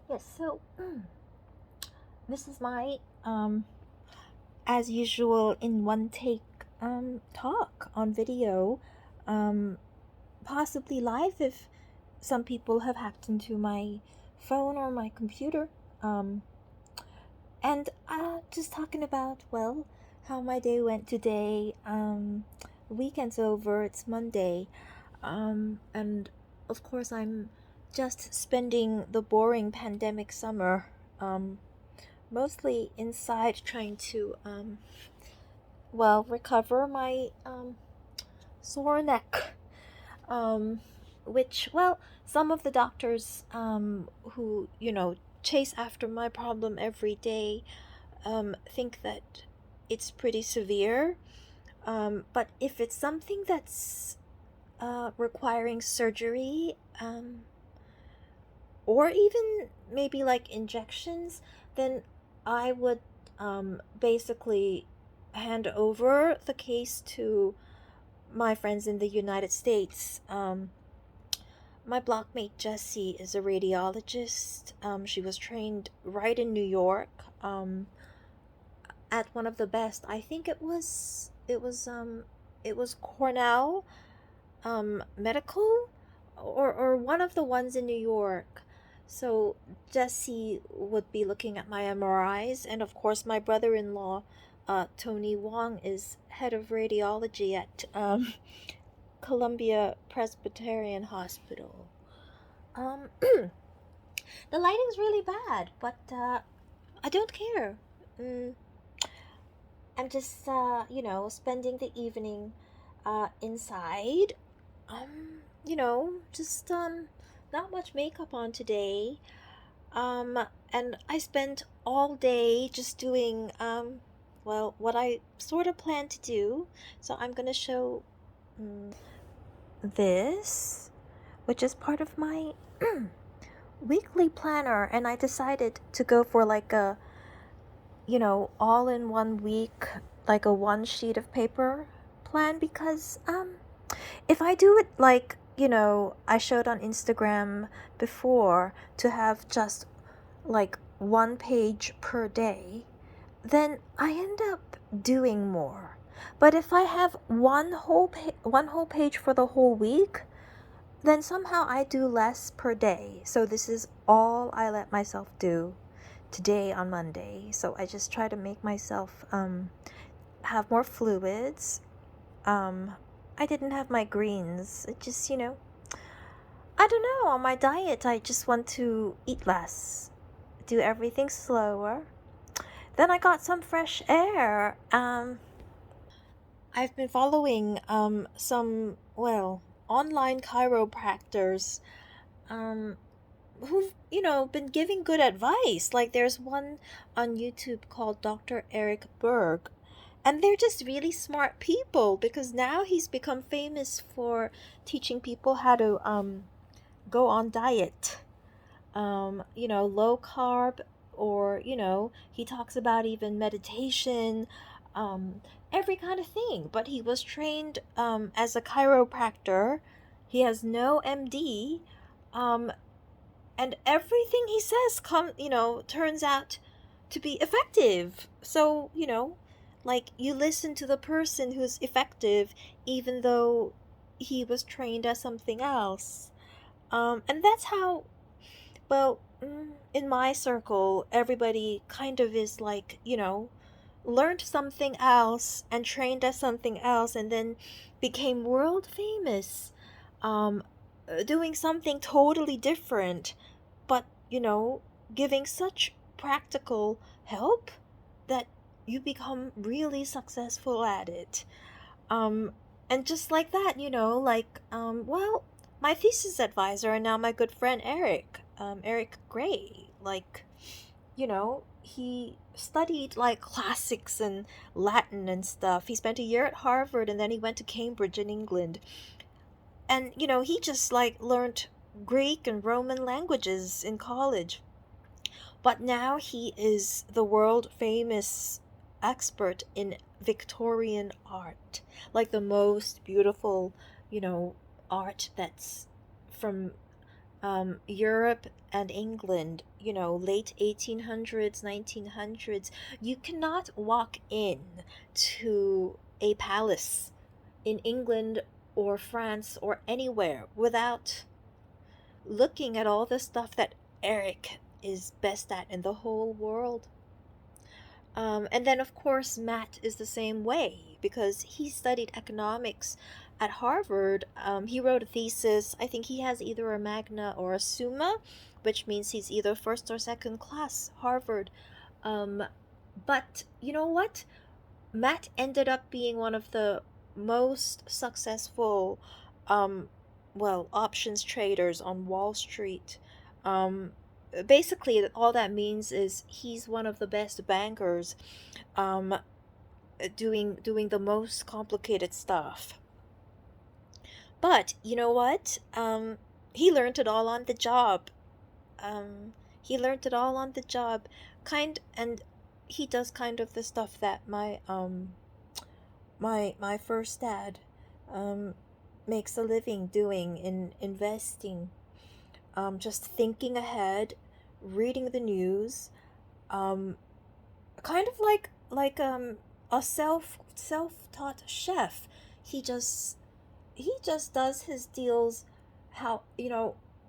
Yes, so this is my as usual in one take talk on video, um possibly live if some people have hacked into my phone or my computer. Um and just talking about, well, how my day went today. Weekend's over, it's Monday. And of course I'm just spending the boring pandemic summer mostly inside trying to recover my sore neck, um which, well, some of the doctors who chase after my problem every day think that it's pretty severe, but if it's something that's requiring surgery, or even maybe like injections, then I would basically hand over the case to my friends in the United States. My blockmate Jessie is a radiologist. She was trained right in New York, at one of the best. I think it was Cornell medical, or one of the ones in New York. So Jesse would be looking at my MRIs, and of course my brother-in-law, Tony Wong, is head of radiology at Columbia Presbyterian Hospital. The lighting's really bad, but I don't care. Mm, I'm just spending the evening inside. Just not much makeup on today. And I spent all day just doing what I sort of plan to do. So I'm gonna show this, which is part of my weekly planner, and I decided to go for like a all in one week, like a one sheet of paper plan, because if I do it like, I showed on Instagram before, to have just like one page per day, then I end up doing more. But if I have one whole page for the whole week, then somehow I do less per day. So this is all I let myself do today on Monday. So I just try to make myself have more fluids. Um, I didn't have my greens. It just, I don't know. On my diet, I just want to eat less, do everything slower. Then I got some fresh air. I've been following some, well, online chiropractors um who've been giving good advice. Like there's one on YouTube called Dr. Eric Berg, and they're just really smart people, because now he's become famous for teaching people how to go on diet, low carb, or he talks about even meditation, um, every kind of thing. But he was trained as a chiropractor. He has no MD, um, and everything he says turns out to be effective. So like, you listen to the person who's effective, even though he was trained as something else. And that's how, well, in my circle, everybody kind of is like, learned something else and trained as something else, and then became world famous, um, doing something totally different, but, giving such practical help that you become really successful at it. Um, and just like that, like, well, my thesis advisor and now my good friend Eric, Eric Gray, like, he studied like classics and Latin and stuff. He spent a year at Harvard, and then he went to Cambridge in England. And, he just like learned Greek and Roman languages in college. But now he is the world famous expert in Victorian art, like the most beautiful, art that's from Europe and England, late 1800s, 1900s, you cannot walk in to a palace in England or France or anywhere without looking at all the stuff that Eric is best at in the whole world. And then, of course, Matt is the same way because he studied economics at Harvard. He wrote a thesis. I think he has either a magna or a summa, which means he's either first or second class Harvard. Um, but you know what? Matt ended up being one of the most successful, um, options traders on Wall Street. Um, Basically, all that means is he's one of the best bankers, um, doing the most complicated stuff. But you know what? He learned it all on the job. Um, he learned it all on the job, and he does kind of the stuff that my first dad um makes a living doing in investing, just thinking ahead, reading the news, um kind of like a self-taught chef. He just he just does his deals how,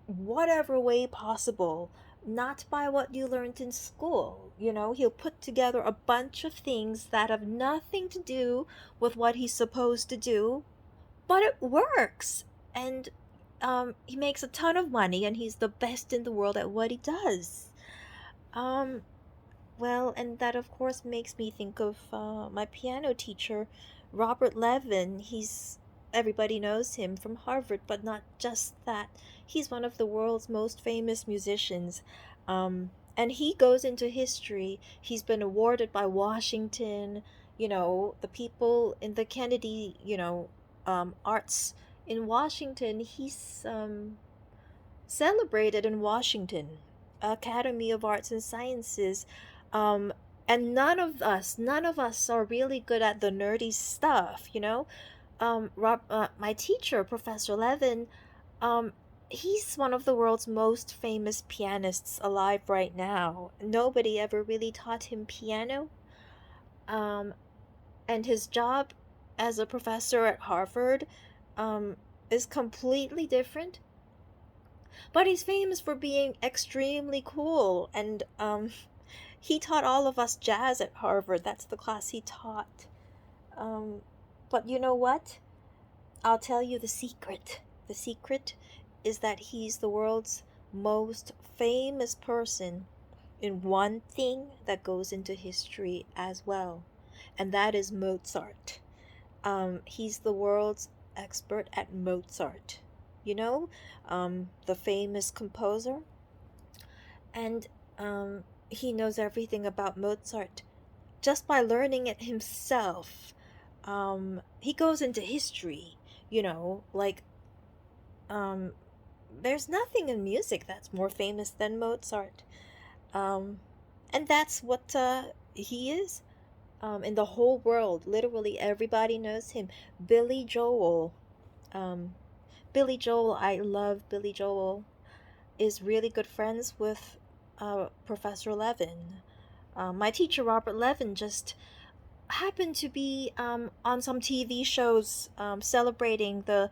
whatever way possible, not by what you learned in school. He'll put together a bunch of things that have nothing to do with what he's supposed to do, but it works. And he makes a ton of money, and he's the best in the world at what he does. Um, well, and that of course makes me think of my piano teacher, Robert Levin. Everybody knows him from Harvard, but not just that. He's one of the world's most famous musicians. And he goes into history. He's been awarded by Washington, the people in the Kennedy, arts in Washington. He's celebrated in Washington, Academy of Arts and Sciences. Um, and none of us are really good at the nerdy stuff, my teacher, Professor Levin, um, he's one of the world's most famous pianists alive right now. Nobody ever really taught him piano. Um, and his job as a professor at Harvard, um, is completely different. But he's famous for being extremely cool, and he taught all of us jazz at Harvard. That's the class he taught. Um, but you know what? I'll tell you the secret. The secret is that he's the world's most famous person in one thing that goes into history as well, and that is Mozart. He's the world's expert at Mozart. The famous composer, and he knows everything about Mozart just by learning it himself. He goes into history, like um, there's nothing in music that's more famous than Mozart. Um, and that's what he is. In the whole world, literally everybody knows him. Billy Joel. Um, Billy Joel, I love Billy Joel, is really good friends with Professor Levin. My teacher, Robert Levin, just happened to be on some TV shows celebrating the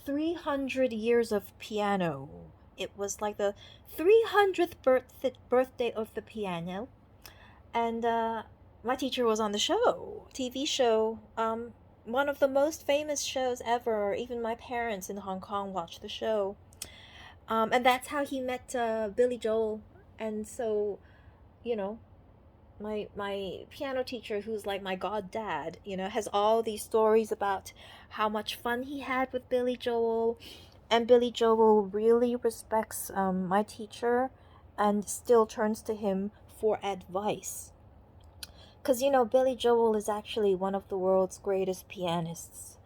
300 years of piano. It was like the 300th birthday of the piano. And my teacher was on the show, TV show, one of the most famous shows ever. Even my parents in Hong Kong watched the show. And that's how he met Billy Joel. And so, you know, my piano teacher, who's like my god dad, has all these stories about how much fun he had with Billy Joel. And Billy Joel really respects my teacher and still turns to him for advice. Because, Billy Joel is actually one of the world's greatest pianists.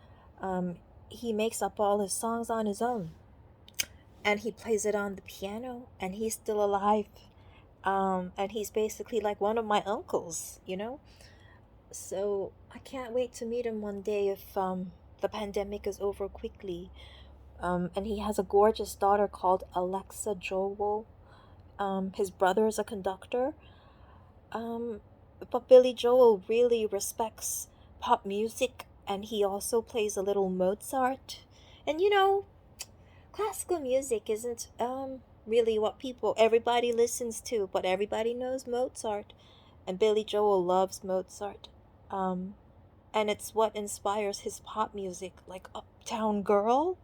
He makes up all his songs on his own, and he plays it on the piano, and he's still alive. And he's basically like one of my uncles. So I can't wait to meet him one day if the pandemic is over quickly. And he has a gorgeous daughter called Alexa Joel. His brother is a conductor. Um, but Billy Joel really respects pop music, and he also plays a little Mozart. And classical music isn't really what everybody listens to, but everybody knows Mozart, and Billy Joel loves Mozart. Um, and it's what inspires his pop music, like Uptown Girl.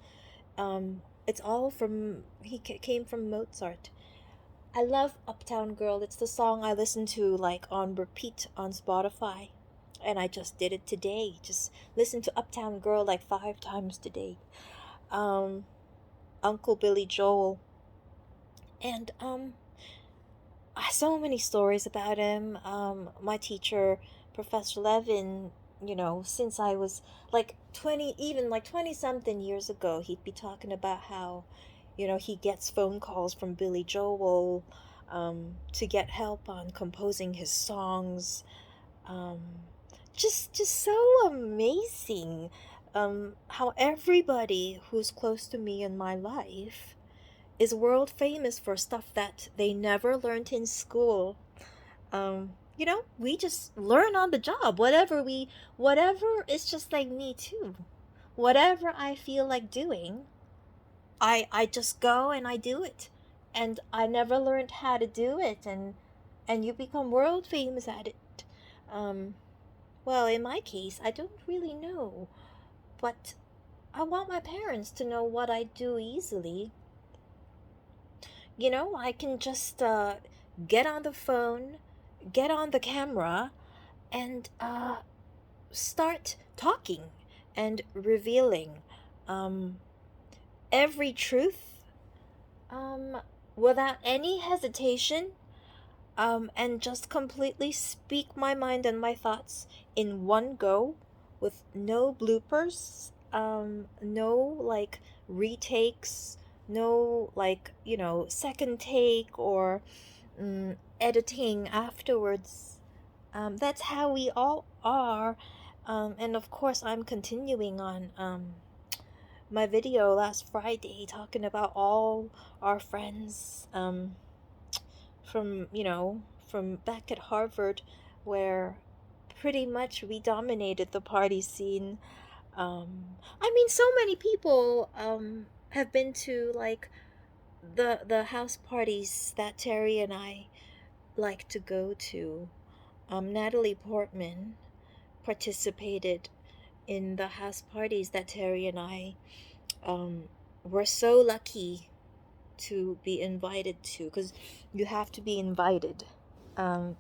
It's all from came from Mozart. I love Uptown Girl. It's the song I listen to like on repeat on Spotify. And I just did it today. Just listen to Uptown Girl like 5 times today. Um, Uncle Billy Joel. And so many stories about him. My teacher, Professor Levin, since I was like 20, even like 20 something years ago, he'd be talking about how, he gets phone calls from Billy Joel to get help on composing his songs. Um, just so amazing. How everybody who's close to me in my life is world famous for stuff that they never learned in school. We just learn on the job. Whatever, it's just like me too. Whatever I feel like doing, I just go and I do it. And I never learned how to do it, and you become world famous at it. Um, well, in my case, I don't really know, but I want my parents to know what I do easily. I can just get on the phone, get on the camera, and start talking and revealing um, every truth um, without any hesitation, and just completely speak my mind and my thoughts in one go with no bloopers, no like retakes, no like, second take or editing afterwards. That's how we all are. And of course, I'm continuing on my video last Friday talking about all our friends from back at Harvard, where pretty much we dominated the party scene. I mean, so many people have been to like the house parties that Terry and I like to go to. Natalie Portman participated in the house parties that Terry and I were so lucky to be invited to, because you have to be invited.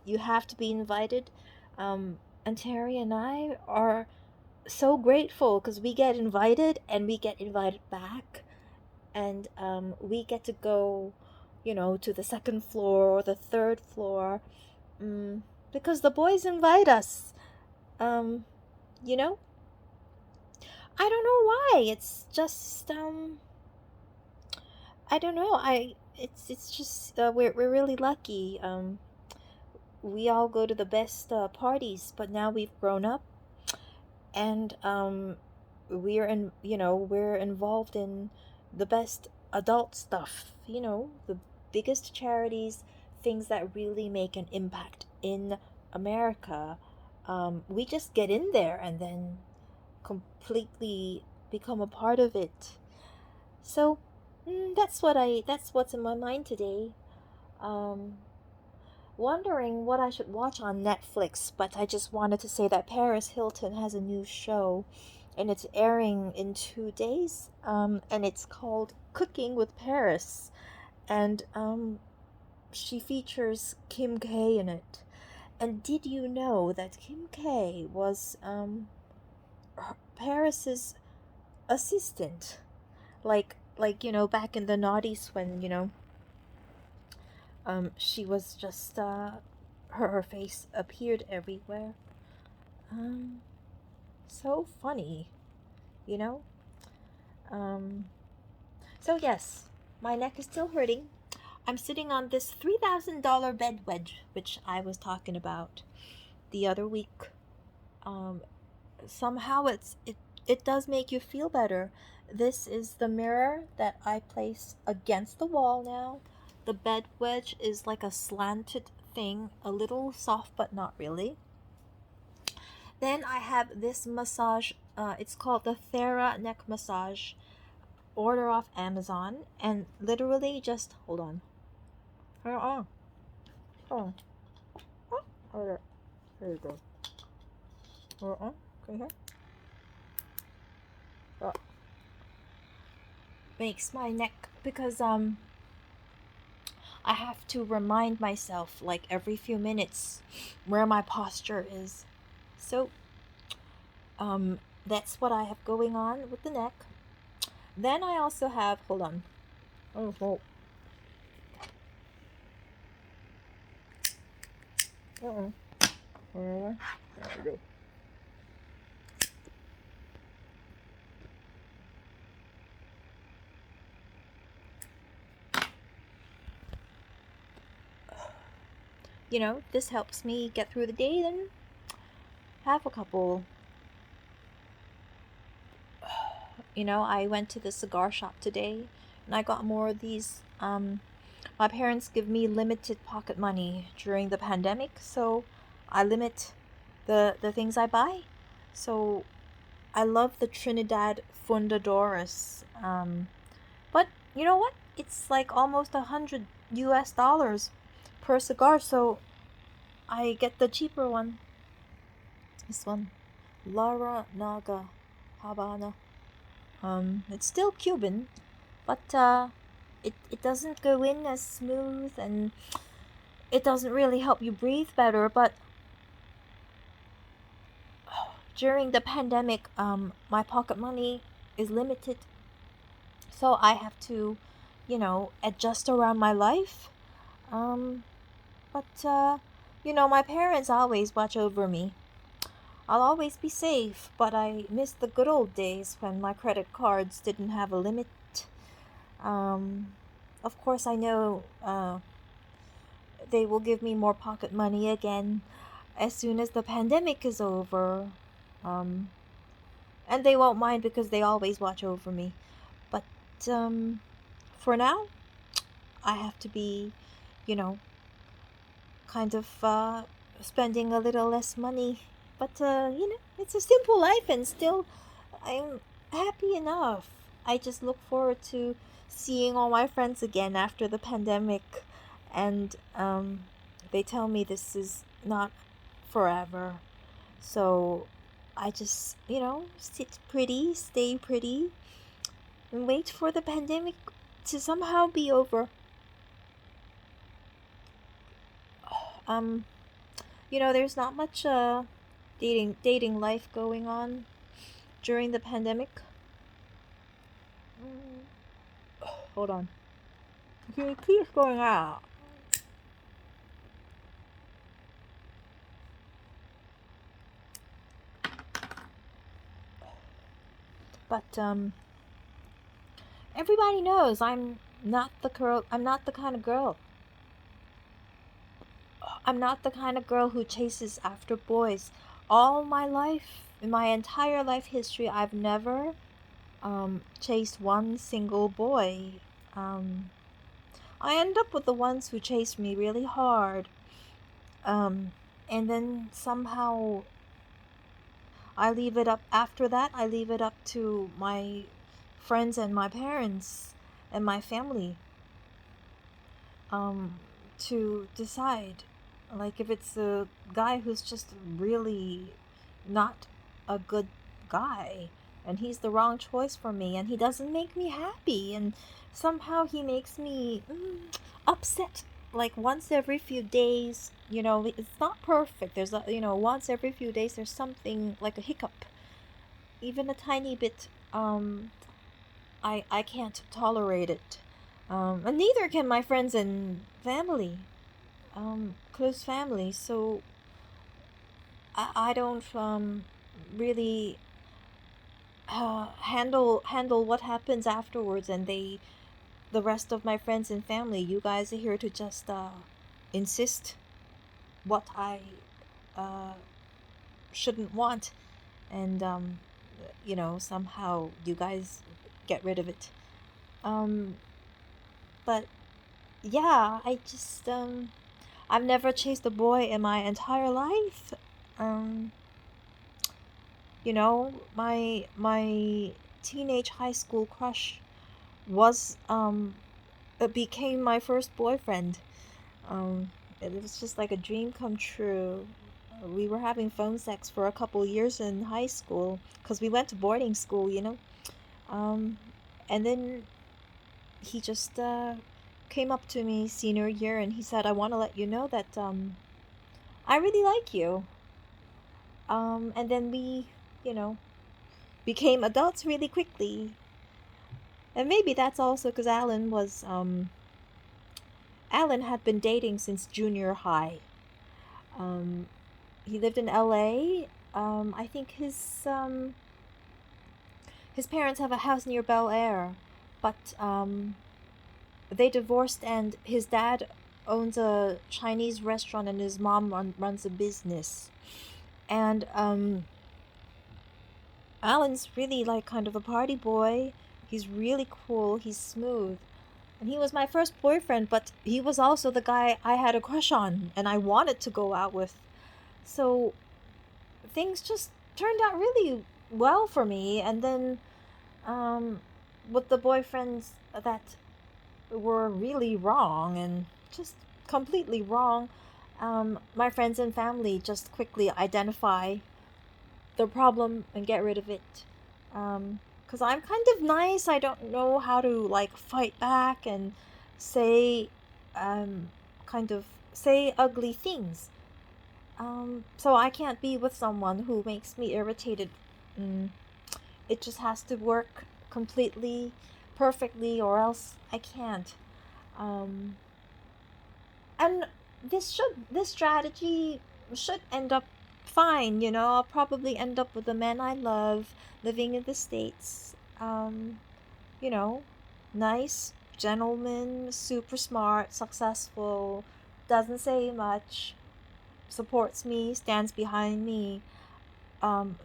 You have to be invited. And Terry and I are so grateful because we get invited and we get invited back, and we get to go, to the second floor or the third floor, because the boys invite us. Um, you know, I don't know why. It's just I don't know. It's just we're really lucky. We all go to the best parties, but now we've grown up, and we're involved in the best adult stuff. The biggest charities, things that really make an impact in America. We just get in there and then completely become a part of it. So that's what's in my mind today. Um, Wondering what I should watch on Netflix, but I just wanted to say that Paris Hilton has a new show, and it's airing in 2 days. And it's called Cooking with Paris, and she features Kim K in it. And did you know that Kim K was Paris's assistant? Like back in the noughties when she was just her face appeared everywhere. Um, so funny, you know. Um, so yes, my neck is still hurting. I'm sitting on this $3,000 bed wedge, which I was talking about the other week. Um, Somehow it it does make you feel better. This is the mirror that I place against the wall now. The bed wedge is like a slanted thing, a little soft but not really. Then I have this massage. It's called the Thera neck massage. Order off Amazon, and literally just hold on. Hold on. Hold on. Hold on. There you go. Hold on. Can you hear? Oh, makes my neck because I have to remind myself like every few minutes where my posture is. So that's what I have going on with the neck. Then I also have hold on. Oh, oh. Uh-uh. There we go. This helps me get through the day. Then have a couple. I went to the cigar shop today and I got more of these. My parents give me limited pocket money during the pandemic, so I limit the things I buy. So I love the Trinidad Fundadoras. But you know what? It's like almost $100 per cigar, so I get the cheaper one. This one, Lara Naga Habana. It's still Cuban, but it doesn't go in as smooth, and it doesn't really help you breathe better. But during the pandemic, my pocket money is limited, so I have to, adjust around my life. Um, but my parents always watch over me. I'll always be safe, but I miss the good old days when my credit cards didn't have a limit. Um, of course, I know they will give me more pocket money again as soon as the pandemic is over. Um, and they won't mind because they always watch over me. But um, for now, I have to be, you know, kind of spending a little less money. But it's a simple life, and still, I'm happy enough. I just look forward to seeing all my friends again after the pandemic, and they tell me this is not forever. So I just, sit pretty, stay pretty, and wait for the pandemic to somehow be over. Um, there's not much dating life going on during the pandemic. Mm, hold on. He keeps going out. But everybody knows I'm not the kind of girl. I'm not the kind of girl who chases after boys. All my life, in my entire life history, I've never chased one single boy. Um, I end up with the ones who chase me really hard. Um, and then somehow I leave it up after that. I leave it up to my friends and my parents and my family um, to decide. Like if it's a guy who's just really not a good guy and he's the wrong choice for me and he doesn't make me happy and somehow he makes me upset like once every few days. It's not perfect. There's a, once every few days there's something like a hiccup, even a tiny bit. I can't tolerate it. And neither can my friends and family, close family. So I don't really handle what happens afterwards. And the rest of my friends and family, you guys are here to just insist what I uh, shouldn't want, and somehow you guys get rid of it. Um, but yeah, I've never chased a boy in my entire life. Um, my teenage high school crush was it became my first boyfriend. Um, it was just like a dream come true. We were having phone sex for a couple years in high school because we went to boarding school. Um, and then he just came up to me senior year and he said, "I want to let you know that I really like you." And then we, you know, became adults really quickly. And maybe that's also because Alan had been dating since junior high. Um, he lived in LA. I think his parents have a house near Bel Air, but they divorced, and his dad owns a Chinese restaurant, and his mom runs a business. And Alan's really like kind of a party boy. He's really cool. He's smooth. And he was my first boyfriend, but he was also the guy I had a crush on and I wanted to go out with. So things just turned out really well for me. And then um, with the boyfriends that were really wrong and just completely wrong, my friends and family just quickly identify the problem and get rid of it. Because I'm kind of nice. I don't know how to like fight back and say, um, kind of say ugly things. So I can't be with someone who makes me irritated. Mm, it just has to work completely, perfectly, or else I can't. Um, and this strategy should end up fine. I'll probably end up with the man I love, living in the States. You know, nice gentleman, super smart, successful, doesn't say much, supports me, stands behind me,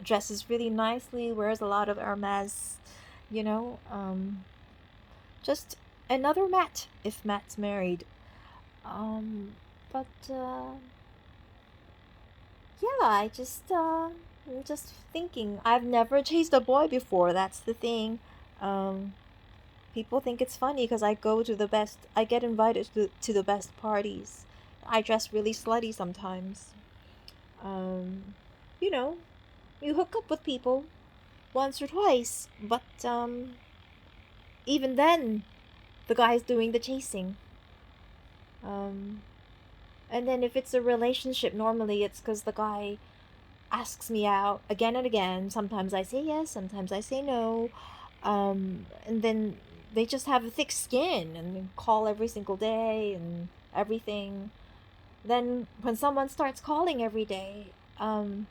dresses really nicely, wears a lot of Hermes, you know, just another Matt if Matt's married. Um, but yeah, I'm just thinking. I've never chased a boy before. That's the thing. Um, People think it's funny because I get invited to the best parties. I dress really slutty sometimes. Um, you know, you hook up with people once or twice, but even then, the guy's doing the chasing. Um, and then if it's a relationship, normally it's because the guy asks me out again and again. Sometimes I say yes, sometimes I say no. And then they just have a thick skin and call every single day and everything. Then when someone starts calling every day, um,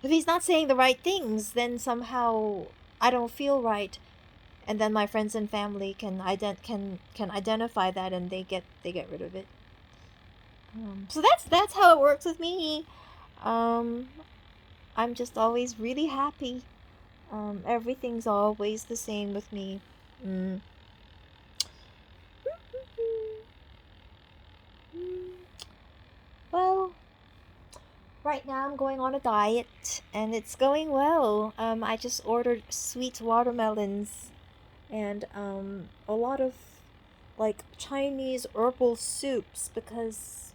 if he's not saying the right things, then somehow I don't feel right. And then my friends and family can identify that and they get rid of it. So that's how it works with me. Um, I'm just always really happy. Everything's always the same with me. Mm. Well, right now I'm going on a diet and it's going well. I just ordered sweet watermelons and a lot of like Chinese herbal soups because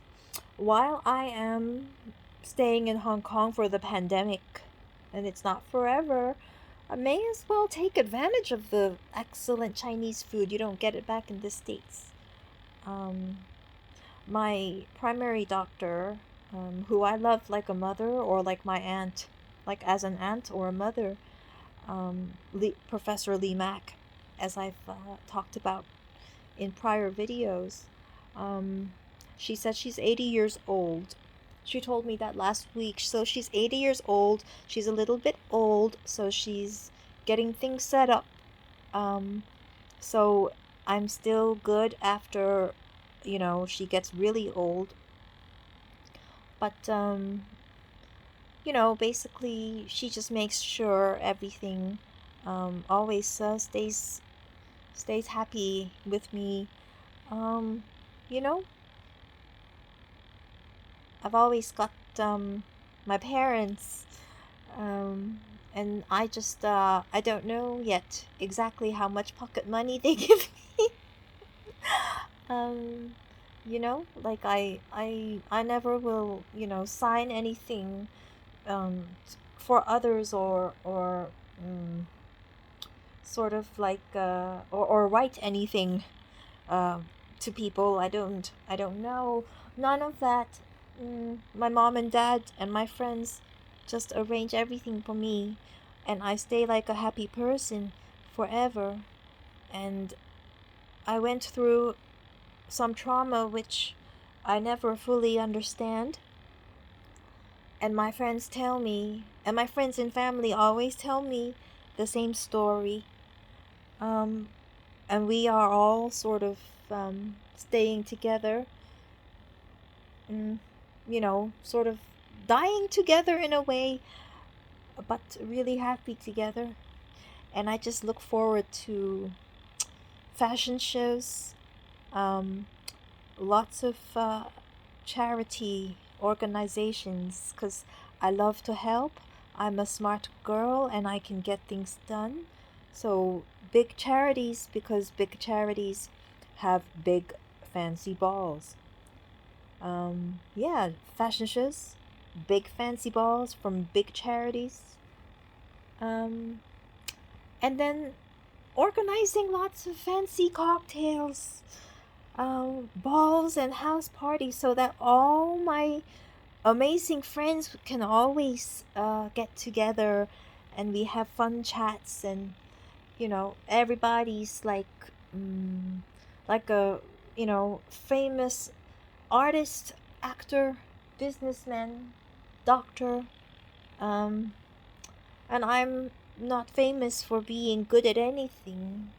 while I am staying in Hong Kong for the pandemic and it's not forever, I may as well take advantage of the excellent Chinese food. You don't get it back in the States. Um, my primary doctor, who I love like a mother or like my aunt, like as an aunt or a mother, Professor Lee Mack, as I've talked about in prior videos. Um, she said she's 80 years old. She told me that last week. So she's 80 years old. She's a little bit old, so she's getting things set up. Um, so I'm still good after, she gets really old. But basically she just makes sure everything always stays happy with me. Um, you know, I've always got my parents, um, and I don't know yet exactly how much pocket money they give me. um, like I never will sign anything for others or sort of like or write anything um, to people I don't know. None of that. My mom and dad and my friends just arrange everything for me, and I stay like a happy person forever. And I went through some trauma which I never fully understand, and my friends and family always tell me the same story. Um, and we are all sort of staying together, mm, sort of dying together in a way, but really happy together. And I just look forward to fashion shows, um, lots of charity organizations, because I love to help. I'm a smart girl and I can get things done. So, big charities, because big charities have big fancy balls. Yeah, fashion shows, big fancy balls from big charities. Um, and then organizing lots of fancy cocktails, balls, and house parties so that all my amazing friends can always get together and we have fun chats, and everybody's like a famous artist, actor, businessman, doctor. um and I'm not famous for being good at anything,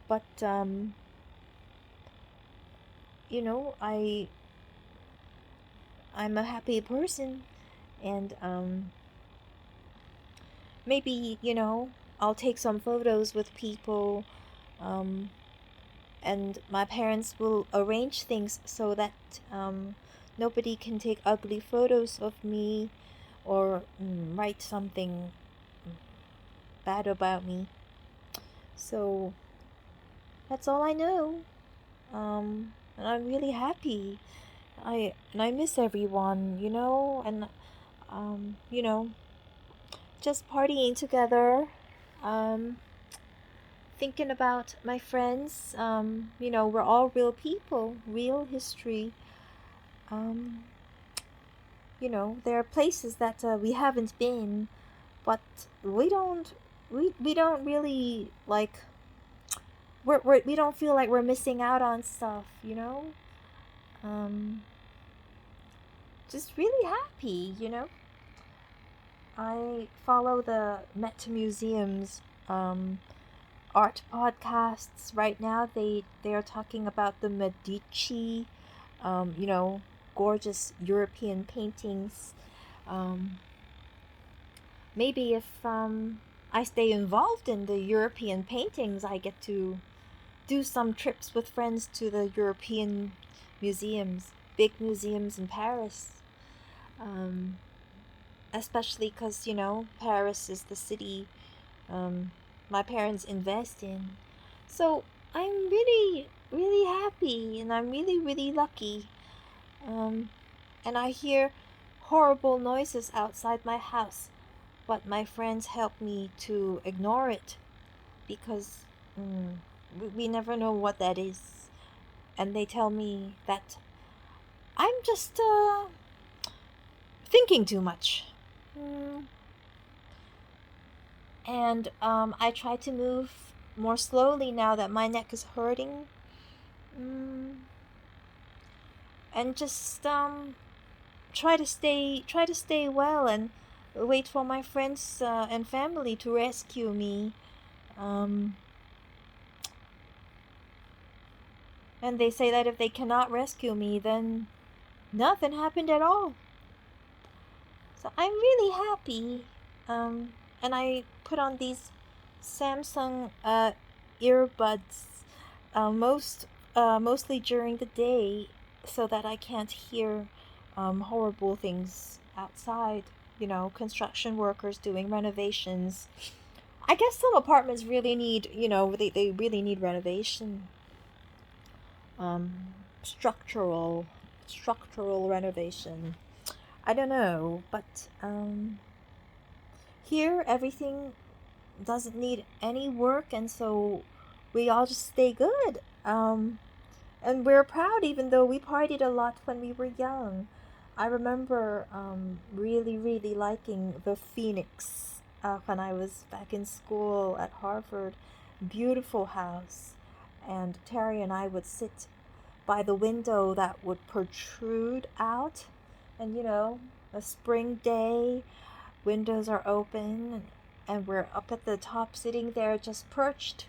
but I'm a happy person, and maybe I'll take some photos with people, um and my parents will arrange things so that nobody can take ugly photos of me or write something bad about me. So that's all I know. And I'm really happy. I miss everyone, and um, you know, just partying together. Um, Thinking about my friends. We're all real people, real history. Um, there are places that we haven't been, but we don't really like we don't feel like we're missing out on stuff. Um, just really happy. I follow the Met Museum's art podcasts right now. They are talking about the Medici, um, you know, gorgeous European paintings. Um, Maybe if I stay involved in the European paintings, I get to do some trips with friends to the European museums, big museums in Paris. Um, Especially because, Paris is the city my parents invest in. So I'm really, really happy, and I'm really, really lucky. Um, and I hear horrible noises outside my house, but my friends help me to ignore it because we never know what that is. And they tell me that I'm just thinking too much. Mm, and I try to move more slowly now that my neck is hurting. Mm, and just try to stay well and wait for my friends and family to rescue me. Um, and they say that if they cannot rescue me, then nothing happened at all. So I'm really happy. And I put on these Samsung earbuds mostly during the day so that I can't hear horrible things outside. Construction workers doing renovations. I guess some apartments really need, they really need renovation. Um, structural, structural renovation. I don't know, but here everything doesn't need any work, and so we all just stay good. And we're proud, even though we partied a lot when we were young. I remember really, really liking the Phoenix when I was back in school at Harvard. Beautiful house. And Terry and I would sit by the window that would protrude out. And a spring day, windows are open, and we're up at the top sitting there just perched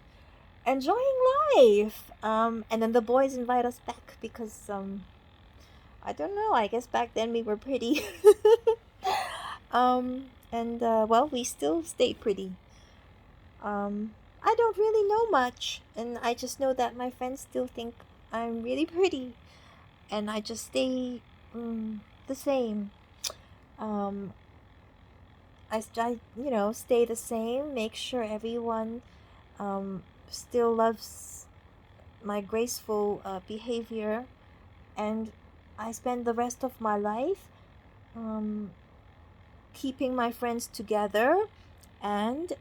enjoying life. And then the boys invite us back because I don't know. I guess back then we were pretty. And well, we still stay pretty. I don't really know much, and I just know that my friends still think I'm really pretty, and I just stay the same. Um, stay the same. Make sure everyone still loves my graceful behavior, and I spend the rest of my life um, keeping my friends together and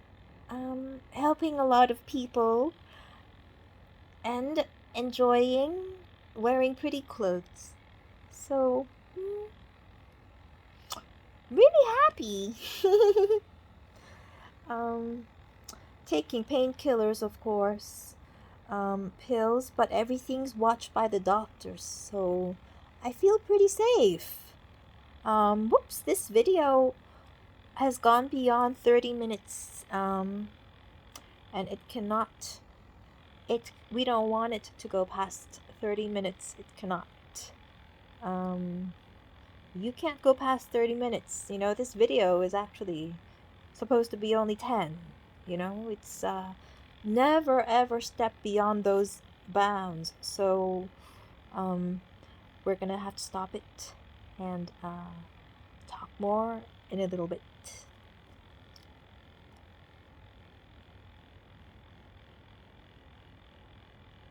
helping a lot of people and enjoying wearing pretty clothes. So, really happy. um, Taking painkillers, of course, pills, but everything's watched by the doctors, so I feel pretty safe. Whoops, this video has gone beyond 30 minutes, and it cannot, we don't want it to go past 30 minutes. It cannot. Um, you can't go past 30 minutes. This video is actually supposed to be only 10. It's never ever step beyond those bounds. So, um, we're gonna have to stop it and talk more in a little bit.